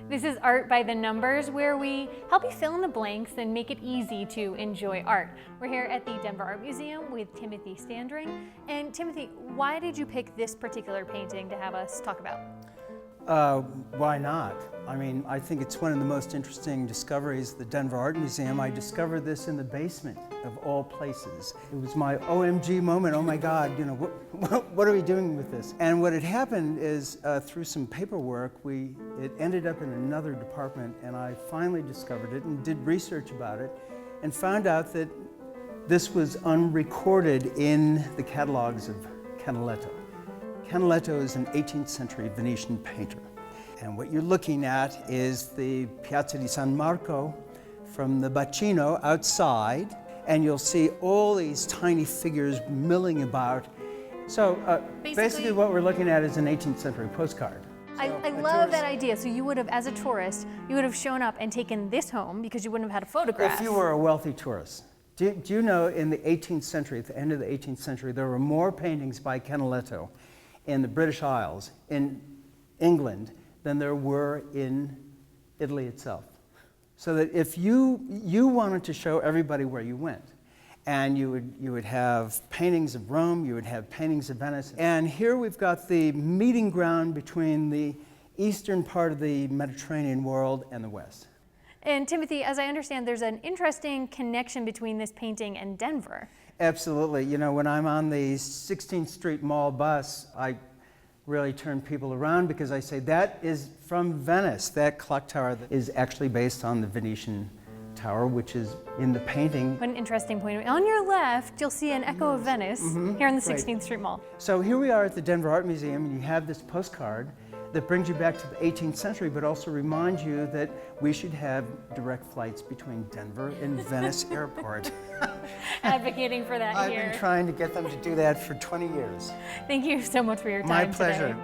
This is Art by the Numbers, where we help you fill in the blanks and make it easy to enjoy art. We're here at the Denver Art Museum with Timothy Standring. And Timothy, why did you pick this particular painting to have us talk about? Why not? I mean, I think it's one of the most interesting discoveries of the Denver Art Museum. I discovered this in the basement of all places. It was my OMG moment. Oh my God, you know, what are we doing with this? And what had happened is through some paperwork, it ended up in another department, and I finally discovered it and did research about it and found out that this was unrecorded in the catalogs of Canaletto. Canaletto is an 18th century Venetian painter. And what you're looking at is the Piazza di San Marco from the Bacino outside, and you'll see all these tiny figures milling about. So basically what we're looking at is an 18th century postcard. I love that idea. So you would have, as a tourist, you would have shown up and taken this home because you wouldn't have had a photograph. If you were a wealthy tourist. Do you know in the 18th century, at the end of the 18th century, there were more paintings by Canaletto in the British Isles, in England, than there were in Italy itself. So that if you wanted to show everybody where you went, and you would have paintings of Rome, you would have paintings of Venice, and here we've got the meeting ground between the eastern part of the Mediterranean world and the west. And Timothy, as I understand, there's an interesting connection between this painting and Denver. Absolutely. You know, when I'm on the 16th Street Mall bus, I really turn people around because I say, that is from Venice. That clock tower is actually based on the Venetian tower, which is in the painting. What an interesting point. On your left, you'll see an echo of Venice here in the 16th Street Mall. So here we are at the Denver Art Museum, and you have this postcard that brings you back to the 18th century, but also reminds you that we should have direct flights between Denver and Venice Airport. Advocating for that here. I've been trying to get them to do that for 20 years. Thank you so much for your time My today. pleasure.